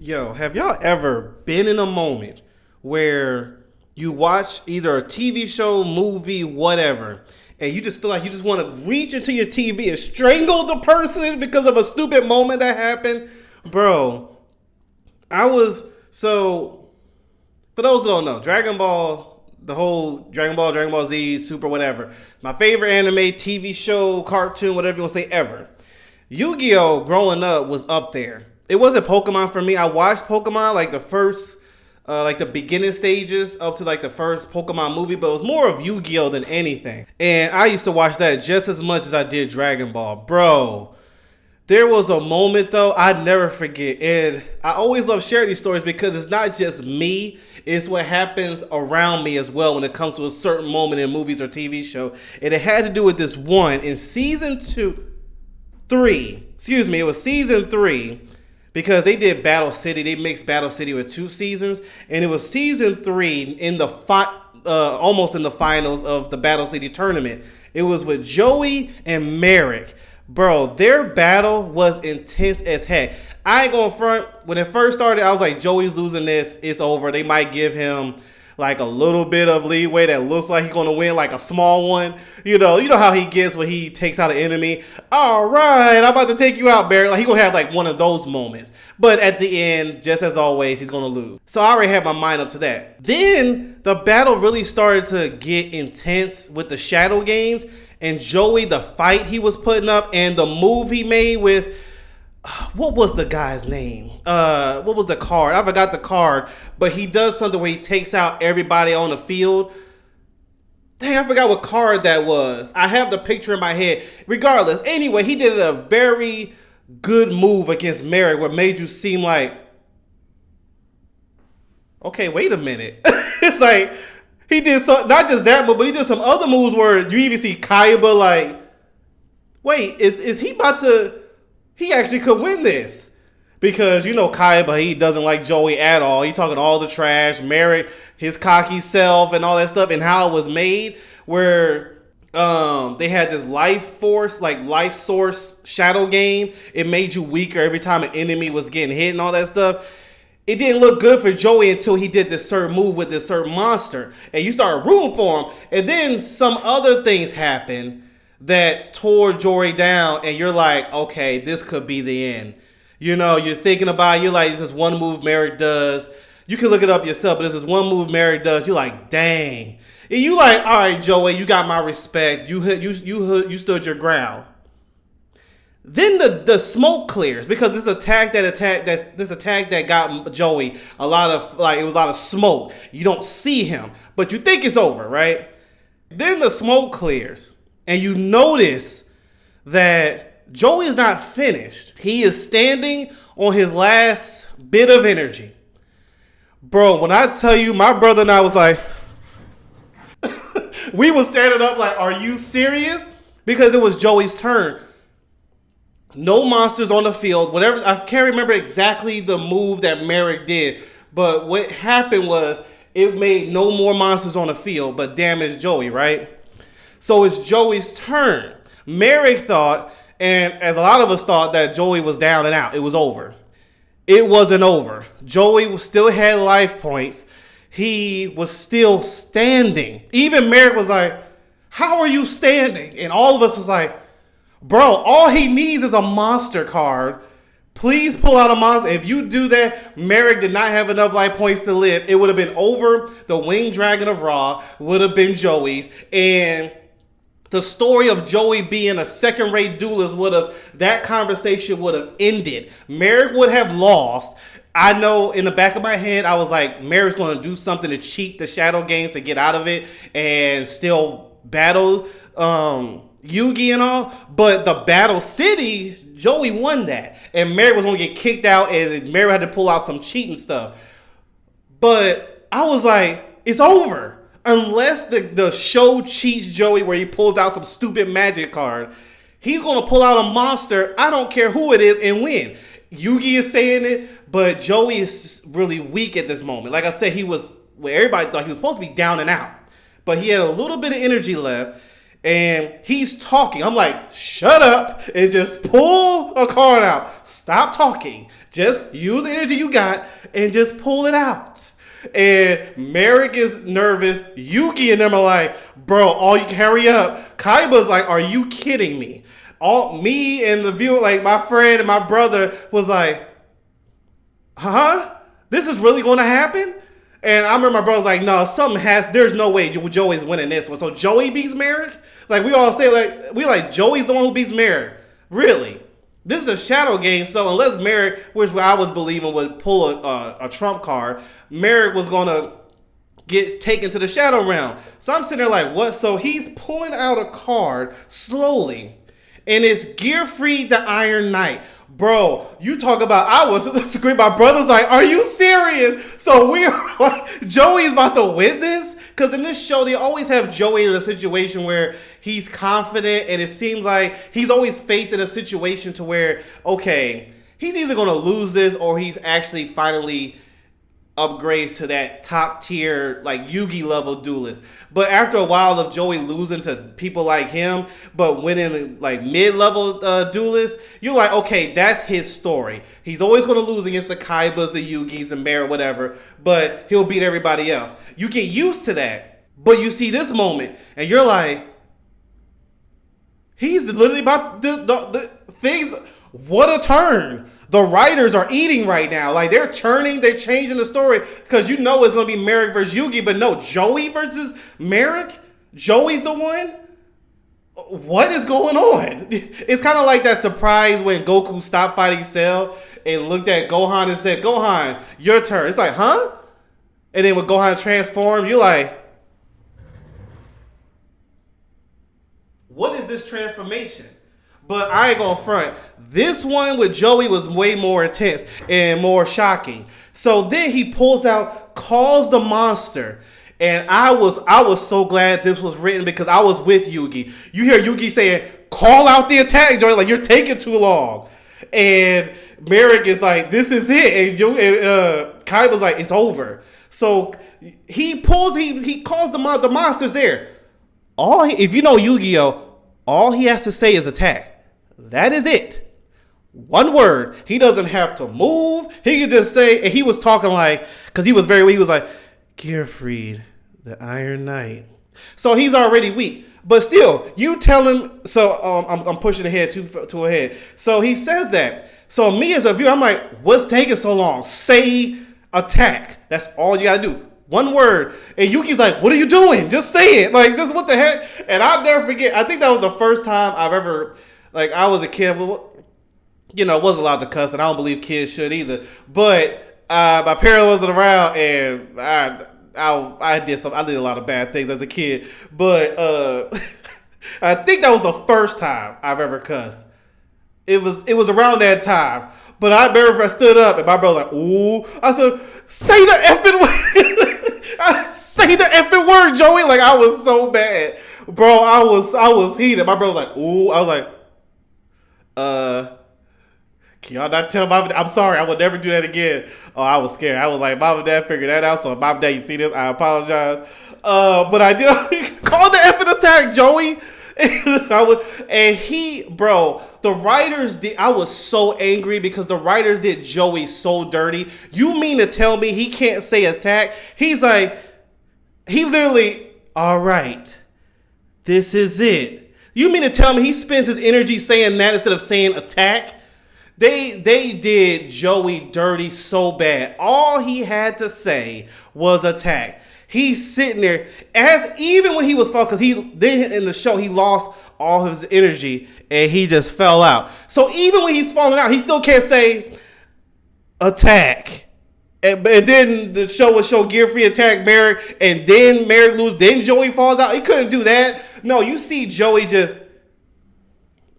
Yo, have y'all ever been in a moment where you watch either a TV show, movie, whatever, and you just feel like you just want to reach into your TV and strangle the person because of a stupid moment that happened? Bro, for those who don't know, Dragon Ball, the whole Dragon Ball Z, Super, whatever, my favorite anime, TV show, cartoon, whatever you want to say ever. Yu-Gi-Oh! Growing up was up there. It wasn't Pokemon for me. I watched Pokemon like the first, like the beginning stages up to like the first Pokemon movie, but it was more of Yu-Gi-Oh! Than anything. And I used to watch that just as much as I did Dragon Ball. Bro, there was a moment though I'd never forget. And I always love sharing these stories because it's not just me. It's what happens around me as well when it comes to a certain moment in movies or TV show. And it had to do with this one in season 3. It was season 3. Because they did Battle City, they mixed Battle City with 2 seasons, and it was season 3 in the almost in the finals of the Battle City tournament. It was with Joey and Marik. Bro, their battle was intense as heck. I ain't gonna front. When it first started, I was like, Joey's losing this. It's over. They might give him like a little bit of leeway that looks like he's gonna win, like a small one. You know how he gets when he takes out an enemy. All right, I'm about to take you out, Barry. Like, he gonna have like one of those moments. But at the end, just as always, he's gonna lose. So I already had my mind up to that. Then the battle really started to get intense with the shadow games and Joey, the fight he was putting up and the move he made with, what was the guy's name? What was the card? I forgot the card, but he does something where he takes out everybody on the field. Dang, I forgot what card that was. I have the picture in my head. Regardless, anyway, he did a very good move against Marik where made you seem like, okay, wait a minute. It's like, he did some, not just that move, but he did some other moves where you even see Kaiba like, wait, is he about to, he actually could win this. Because, Kaiba, he doesn't like Joey at all. He talking all the trash, Marik, his cocky self and all that stuff, and how it was made, where they had this life source shadow game. It made you weaker every time an enemy was getting hit and all that stuff. It didn't look good for Joey until he did this certain move with this certain monster. And you started rooting for him. And then some other things happened that tore Jory down, and you're like, okay, this could be the end. You're thinking about it, you're like, this is one move Marik does. You can look it up yourself, but this is one move Marik does. You're like, dang. And you like, all right, Joey, you got my respect. You stood your ground. Then the smoke clears because this attack that got Joey it was a lot of smoke. You don't see him, but you think it's over, right? Then the smoke clears. And you notice that Joey is not finished. He is standing on his last bit of energy. Bro, when I tell you, my brother and I was like, we were standing up like, are you serious? Because it was Joey's turn. No monsters on the field. Whatever, I can't remember exactly the move that Marik did. But what happened was it made no more monsters on the field, but damaged Joey, right? So it's Joey's turn. Marik thought, and as a lot of us thought, that Joey was down and out. It was over. It wasn't over. Joey still had life points. He was still standing. Even Marik was like, how are you standing? And all of us was like, bro, all he needs is a monster card. Please pull out a monster. If you do that, Marik did not have enough life points to live. It would have been over. The Winged Dragon of Ra would have been Joey's. And the story of Joey being a second-rate duelist that conversation would have ended. Marik would have lost. I know in the back of my head, I was like, Marik's going to do something to cheat the shadow games to get out of it and still battle Yugi and all. But the Battle City, Joey won that. And Marik was going to get kicked out and Marik had to pull out some cheating stuff. But I was like, it's over. Unless the show cheats Joey where he pulls out some stupid magic card, he's going to pull out a monster, I don't care who it is, and win. Yugi is saying it, but Joey is really weak at this moment. Like I said, everybody thought he was supposed to be down and out. But he had a little bit of energy left, and he's talking. I'm like, shut up and just pull a card out. Stop talking. Just use the energy you got and just pull it out. And Marik is nervous. Yugi and them are like, bro, all you can hurry up. Kaiba's like, are you kidding me? All me and the viewer, like my friend and my brother was like, huh? This is really going to happen? And I remember my brother was like, no, there's no way Joey's winning this one. So Joey beats Marik? Like we all say, like Joey's the one who beats Marik. Really? This is a shadow game, so unless Marik, which I was believing would pull a trump card, Marik was going to get taken to the shadow realm. So I'm sitting there like, what? So he's pulling out a card slowly, and it's Gearfried the Iron Knight. Bro, you talk about, I was screaming. My brother's like, are you serious? So we're like, Joey's about to win this? Because in this show, they always have Joey in a situation where he's confident, and it seems like he's always faced in a situation to where, okay, he's either going to lose this or he actually finally upgrades to that top tier, like Yugi level duelist. But after a while of Joey losing to people like him, but winning like mid-level duelists, you're like, okay, that's his story. He's always going to lose against the Kaibas, the Yugis, and Mare, whatever, but he'll beat everybody else. You get used to that, but you see this moment, and you're like, he's literally about the things. What a turn. The writers are eating right now. Like, they're changing the story because you know it's going to be Marik versus Yugi, but no, Joey versus Marik? Joey's the one? What is going on? It's kind of like that surprise when Goku stopped fighting Cell and looked at Gohan and said, Gohan, your turn. It's like, huh? And then when Gohan transformed, you're like, what is this transformation? But I ain't gonna front. This one with Joey was way more intense and more shocking. So then he pulls out, calls the monster. And I was so glad this was written because I was with Yugi. You hear Yugi saying, call out the attack, Joey. Like, you're taking too long. And Marik is like, this is it. And Kaiba's like, it's over. So he calls the monsters there. If you know Yu-Gi-Oh, all he has to say is attack. That is it. One word. He doesn't have to move. He can just say, and he was talking like, because he was very weak. He was like, Gearfried, the Iron Knight. So he's already weak. But still, you tell him, so I'm pushing ahead to ahead. So he says that. So me as a viewer, I'm like, what's taking so long? Say attack. That's all you got to do. One word. And Yuki's like, what are you doing? Just say it. Like, just what the heck? And I'll never forget. I think that was the first time I've ever, like, I was a kid, you know, wasn't allowed to cuss, and I don't believe kids should either. But my parents wasn't around, and I did a lot of bad things as a kid. But I think that was the first time I've ever cussed. It was around that time. But I remember if I stood up and my brother was like, ooh. I said, say the effing word. Say the effing word, Joey. Like, I was so bad. Bro, I was heated. My brother was like, ooh. I was like, can y'all not tell Mom and Dad? I'm sorry, I would never do that again. Oh, I was scared. I was like, Mom and Dad figured that out. So Mom and Dad, you see this? I apologize. But I did call the effing attack, Joey. The writers did. I was so angry because the writers did Joey so dirty. You mean to tell me he can't say attack? He's like, he literally, all right, this is it. You mean to tell me he spends his energy saying that instead of saying attack? They did Joey dirty so bad. All he had to say was attack. He's sitting there, even when he was falling, because then in the show he lost all of his energy and he just fell out. So even when he's falling out, he still can't say attack. And then the show would show Gearfried attack Marik, and then Marik lose, then Joey falls out. He couldn't do that. No, you see Joey just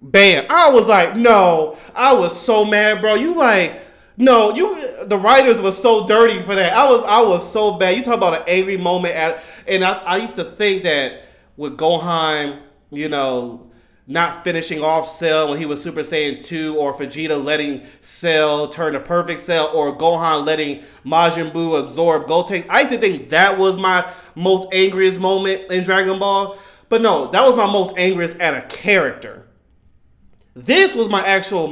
bam. I was like, no. I was so mad, bro. The writers were so dirty for that. I was so bad. You talk about an angry moment and I used to think that with Gohan, you know, not finishing off Cell when he was Super Saiyan 2, or Vegeta letting Cell turn to Perfect Cell, or Gohan letting Majin Buu absorb Goten. I used to think that was my most angriest moment in Dragon Ball. But no, that was my most angriest at a character. This was my actual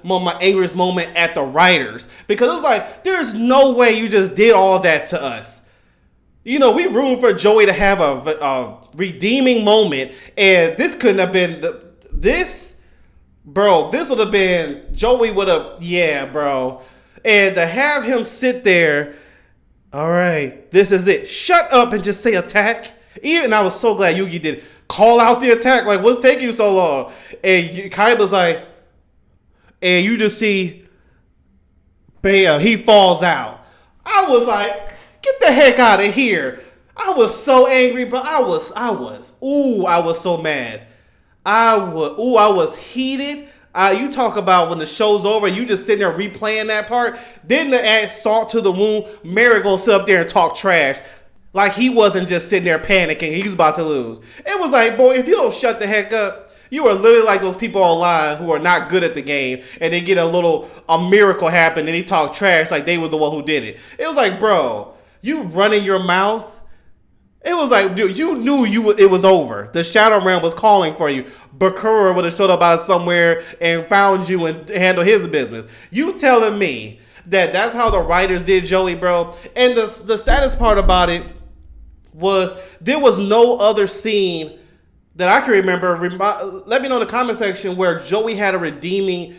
my angriest moment at the writers, because it was like, there's no way you just did all that to us. You know, we rooting for Joey to have a redeeming moment, and this couldn't have been this, bro. This would have been Joey would have, yeah, bro, and to have him sit there. All right, this is it. Shut up and just say attack. Even I was so glad Yugi did call out the attack. Like, what's taking you so long? And Kaiba's like, and you just see, bam, he falls out. I was like, get the heck out of here. I was so angry, bro. I was so mad. I was heated. You talk about when the show's over, you just sitting there replaying that part. Then to add salt to the wound, Marik gonna sit up there and talk trash. Like he wasn't just sitting there panicking. He was about to lose. It was like, boy, if you don't shut the heck up, you are literally like those people online who are not good at the game, and they get a miracle happen, and they talk trash like they were the one who did it. It was like, bro, you running your mouth. It was like, dude, you knew it was over. The Shadow Realm was calling for you. Bakura would have showed up out of somewhere and found you and handled his business. You telling me that's how the writers did Joey, bro? And the saddest part about it was there was no other scene that I can remember. Let me know in the comment section where Joey had a redeeming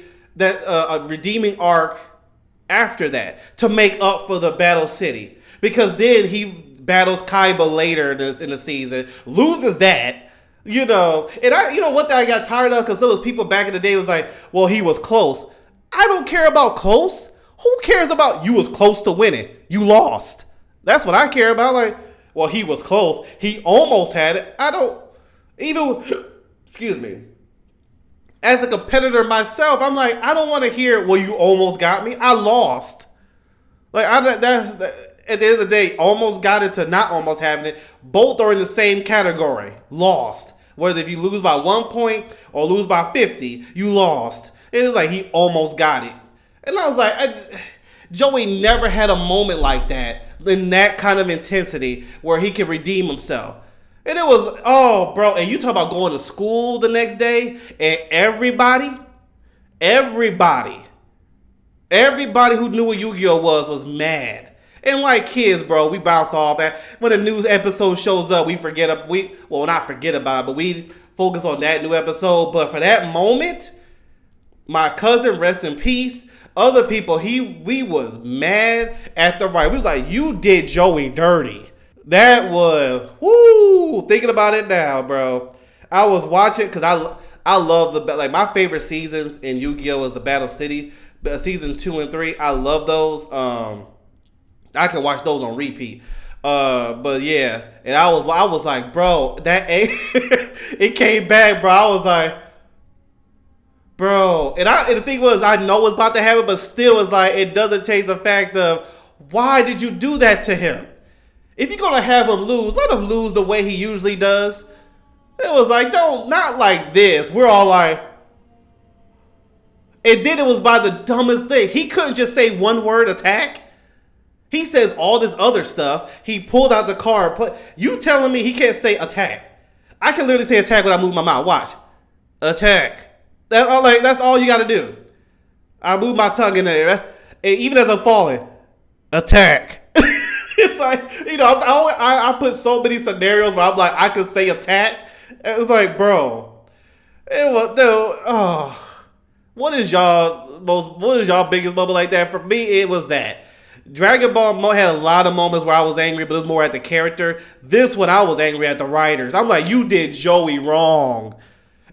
arc after that to make up for the Battle City, because then he battles Kaiba later in the season, loses that, you know. And what I got tired of, because those people back in the day was like, well, he was close. I don't care about close. Who cares about you was close to winning? You lost. That's what I care about. Like, well, he was close. He almost had it. I don't even, excuse me. As a competitor myself, I'm like, I don't want to hear, well, you almost got me. I lost. Like, at the end of the day, almost got it to not almost having it. Both are in the same category. Lost. Whether if you lose by 1 point or lose by 50, you lost. It is like he almost got it. And I was like, Joey never had a moment like that, in that kind of intensity, where he could redeem himself. And it was, oh, bro, and you talk about going to school the next day, and everybody who knew what Yu-Gi-Oh was mad. And like kids, bro, we bounce off that. When a new episode shows up, we not forget about it, but we focus on that new episode. But for that moment, my cousin, rest in peace, other people, we was mad at the right. We was like, you did Joey dirty. That was, whoo, thinking about it now, bro. I was watching, because I love like my favorite seasons in Yu-Gi-Oh! Is the Battle City, season 2 and 3. I love those. I can watch those on repeat. But yeah, and I was like, bro, that it came back, bro. I was like, bro, and the thing was, I know it's about to happen, but still, it's like, it doesn't change the fact of, why did you do that to him? If you're gonna have him lose, let him lose the way he usually does. It was like, not like this. We're all like, and then it was by the dumbest thing. He couldn't just say one word, attack. He says all this other stuff. He pulled out the card. You telling me he can't say attack? I can literally say attack without moving my mouth. Watch. Attack. That's all you got to do. I move my tongue in there. Even as I'm falling. Attack. It's like, I put so many scenarios where I'm like, I could say attack. It was like, bro. It was, dude, oh. What is y'all biggest moment like that? For me, it was that. Dragon Ball had a lot of moments where I was angry, but it was more at the character. This one, I was angry at the writers. I'm like, you did Joey wrong.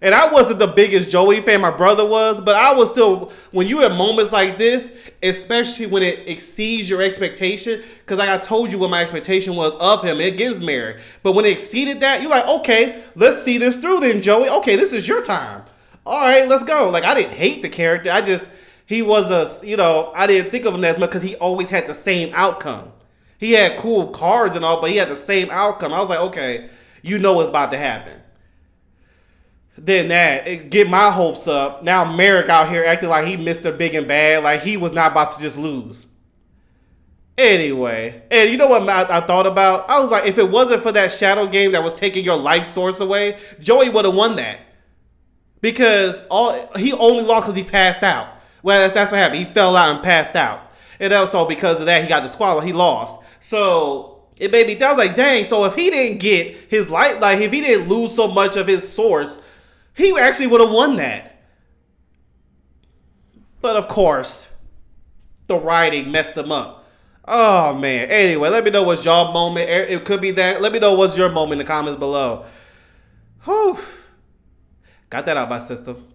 And I wasn't the biggest Joey fan, my brother was, but I was still, when you have moments like this, especially when it exceeds your expectation, because like I told you what my expectation was of him, it gives Marik. But when it exceeded that, you're like, okay, let's see this through then, Joey. Okay, this is your time. All right, let's go. Like, I didn't hate the character. He was I didn't think of him as much because he always had the same outcome. He had cool cards and all, but he had the same outcome. I was like, okay, you know what's about to happen. Then it get my hopes up. Now Marik out here acting like he Mr. Big and Bad, like he was not about to just lose. Anyway, and you know what I thought about? I was like, if it wasn't for that shadow game that was taking your life source away, Joey would have won that. because he only lost because he passed out. Well, that's what happened. He fell out and passed out, and also because of that, he got disqualified. He lost. So it made me. I was like, dang. So if he didn't get his life, like if he didn't lose so much of his source, he actually would have won that. But of course, the writing messed him up. Oh man. Anyway, let me know what's your moment. It could be that. Let me know what's your moment in the comments below. Whew. Got that out of my system.